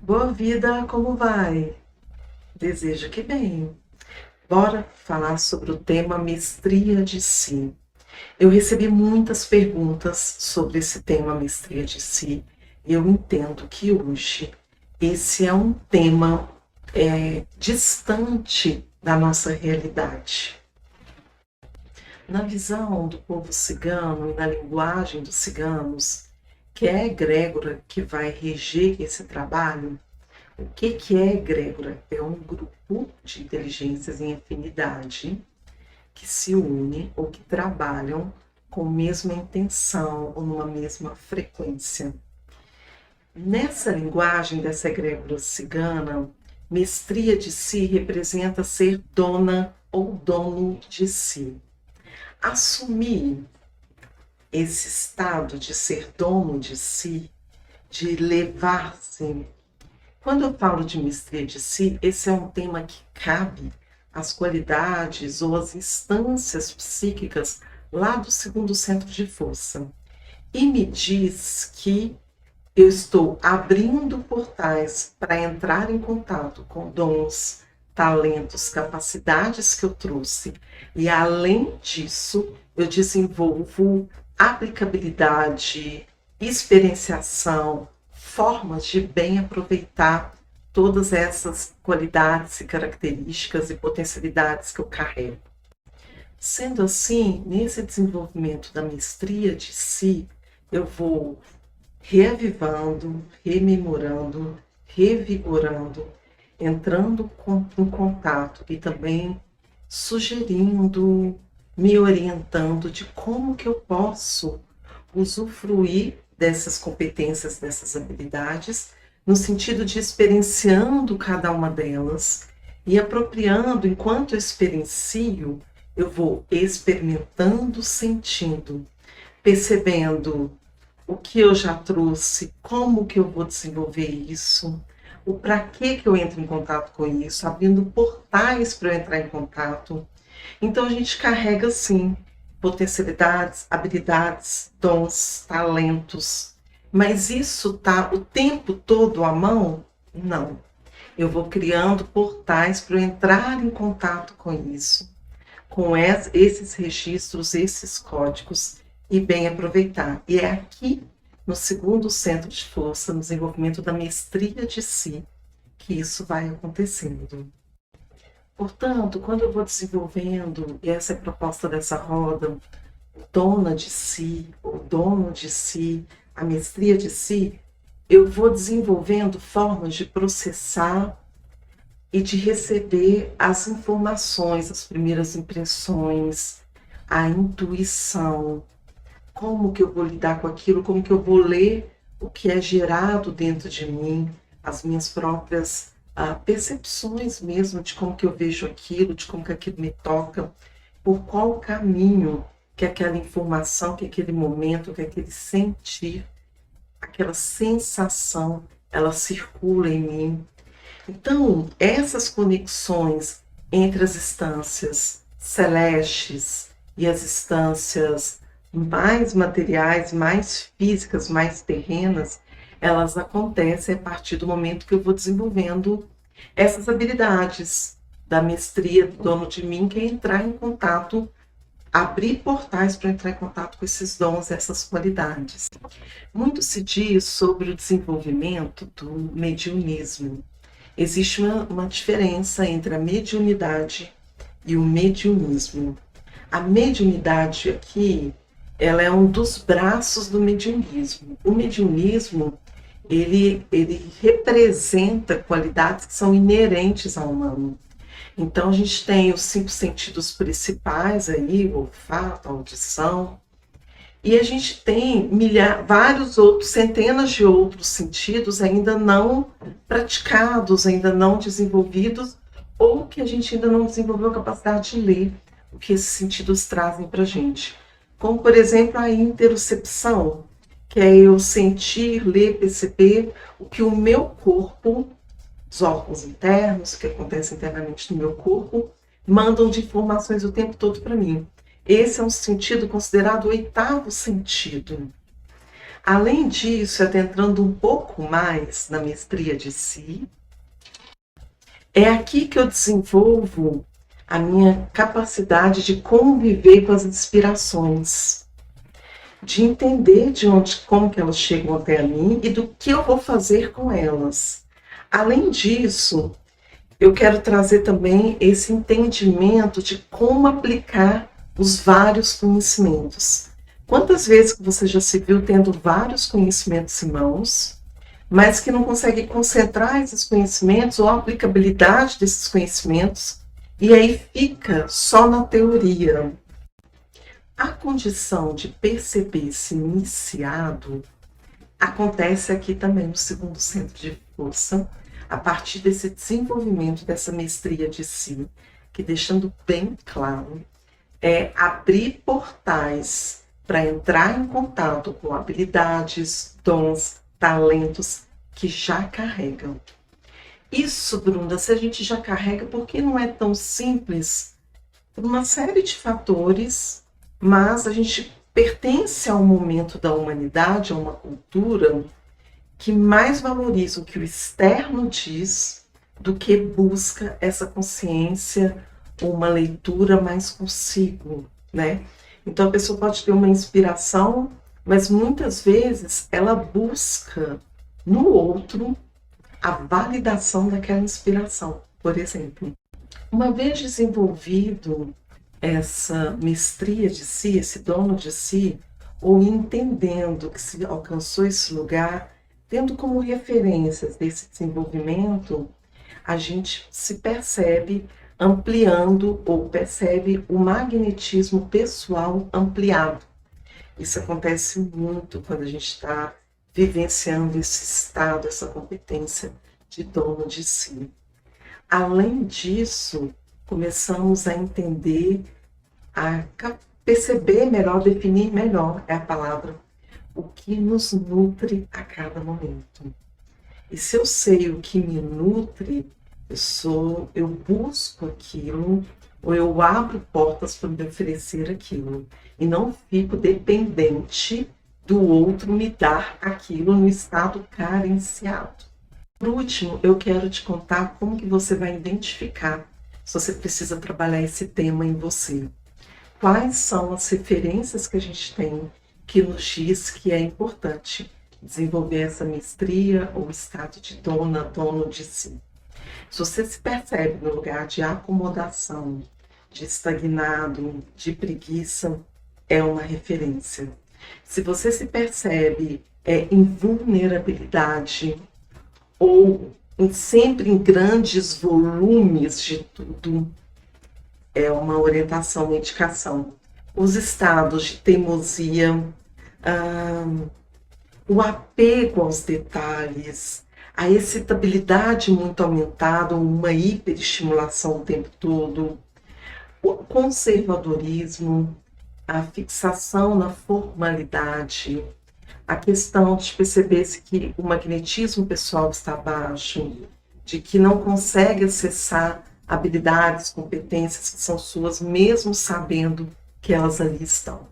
Boa vida, como vai? Desejo que bem. Bora falar sobre o tema mestria de si. Eu recebi muitas perguntas sobre esse tema mestria de si e eu entendo que hoje esse é um tema distante da nossa realidade. Na visão do povo cigano e na linguagem dos ciganos, que é a egrégora que vai reger esse trabalho. O que é egrégora? É um grupo de inteligências em afinidade que se une ou que trabalham com a mesma intenção ou numa mesma frequência. Nessa linguagem dessa egrégora cigana, mestria de si representa ser dona ou dono de si. Assumir esse estado de ser dono de si, de levar-se. Quando eu falo de mestria de si, esse é um tema que cabe às qualidades ou às instâncias psíquicas lá do segundo centro de força. E me diz que eu estou abrindo portais para entrar em contato com dons, talentos, capacidades que eu trouxe. E além disso, eu desenvolvo aplicabilidade, experienciação, formas de bem aproveitar todas essas qualidades e características e potencialidades que eu carrego. Sendo assim, nesse desenvolvimento da mestria de si, eu vou reavivando, rememorando, revigorando, entrando em contato e também sugerindo, me orientando de como que eu posso usufruir dessas competências, dessas habilidades, no sentido de experienciando cada uma delas e apropriando, enquanto eu experiencio, eu vou experimentando, sentindo, percebendo o que eu já trouxe, como que eu vou desenvolver isso, o para que eu entro em contato com isso, abrindo portais para eu entrar em contato. Então a gente carrega sim potencialidades, habilidades, dons, talentos, mas isso tá o tempo todo à mão? Não. Eu vou criando portais para eu entrar em contato com isso, com esses registros, esses códigos e bem aproveitar. E é aqui, no segundo centro de força, no desenvolvimento da mestria de si, que isso vai acontecendo. Portanto, quando eu vou desenvolvendo, e essa é a proposta dessa roda, dona de si, o dono de si, a mestria de si, eu vou desenvolvendo formas de processar e de receber as informações, as primeiras impressões, a intuição, como que eu vou lidar com aquilo, como que eu vou ler o que é gerado dentro de mim, as minhas próprias percepções mesmo de como que eu vejo aquilo, de como que aquilo me toca, por qual caminho que aquela informação, que aquele momento, que aquele sentir, aquela sensação, ela circula em mim. Então, essas conexões entre as instâncias celestes e as instâncias mais materiais, mais físicas, mais terrenas, elas acontecem a partir do momento que eu vou desenvolvendo essas habilidades da mestria do dono de mim, que é entrar em contato, abrir portais para entrar em contato com esses dons, essas qualidades. Muito se diz sobre o desenvolvimento do mediunismo. Existe uma diferença entre a mediunidade e o mediunismo. A mediunidade aqui, ela é um dos braços do mediunismo. O mediunismo, ele representa qualidades que são inerentes ao humano. Então, a gente tem os 5 sentidos principais aí, o olfato, a audição, e a gente tem vários outros, centenas de outros sentidos ainda não praticados, ainda não desenvolvidos, ou que a gente ainda não desenvolveu a capacidade de ler o que esses sentidos trazem para a gente. Como, por exemplo, a interocepção, que é eu sentir, ler, perceber o que o meu corpo, os órgãos internos, o que acontece internamente no meu corpo, mandam de informações o tempo todo para mim. Esse é um sentido considerado o 8º sentido. Além disso, adentrando um pouco mais na mestria de si, é aqui que eu desenvolvo a minha capacidade de conviver com as inspirações, de entender de onde, como que elas chegam até mim e do que eu vou fazer com elas. Além disso, eu quero trazer também esse entendimento de como aplicar os vários conhecimentos. Quantas vezes que você já se viu tendo vários conhecimentos em mãos, mas que não consegue concentrar esses conhecimentos ou a aplicabilidade desses conhecimentos, e aí fica só na teoria. A condição de perceber-se iniciado acontece aqui também no segundo centro de força, a partir desse desenvolvimento dessa mestria de si, que, deixando bem claro, é abrir portais para entrar em contato com habilidades, dons, talentos que já carregam. Isso, Bruna, se a gente já carrega, por que não é tão simples? Por uma série de fatores, mas a gente pertence a um momento da humanidade, a uma cultura que mais valoriza o que o externo diz do que busca essa consciência ou uma leitura mais consigo, né? Então a pessoa pode ter uma inspiração, mas muitas vezes ela busca no outro a validação daquela inspiração, por exemplo. Uma vez desenvolvido essa mestria de si, esse dono de si, ou entendendo que se alcançou esse lugar, tendo como referências desse desenvolvimento, a gente se percebe ampliando ou percebe o magnetismo pessoal ampliado. Isso acontece muito quando a gente está vivenciando esse estado, essa competência de dono de si. Além disso, começamos a entender, a perceber melhor, definir melhor é a palavra, o que nos nutre a cada momento. E se eu sei o que me nutre, eu busco aquilo, ou eu abro portas para me oferecer aquilo. E não fico dependente do outro me dar aquilo no estado carenciado. Por último, eu quero te contar como que você vai identificar se você precisa trabalhar esse tema em você. Quais são as referências que a gente tem que nos diz que é importante desenvolver essa mestria ou estado de dono de si. Se você se percebe no lugar de acomodação, de estagnado, de preguiça, é uma referência. Se você se percebe em vulnerabilidade ou sempre em grandes volumes de tudo, é uma orientação, uma indicação. Os estados de teimosia, o apego aos detalhes, a excitabilidade muito aumentada, uma hiperestimulação o tempo todo, o conservadorismo, a fixação na formalidade, a questão de perceber-se que o magnetismo pessoal está baixo, de que não consegue acessar habilidades, competências que são suas, mesmo sabendo que elas ali estão.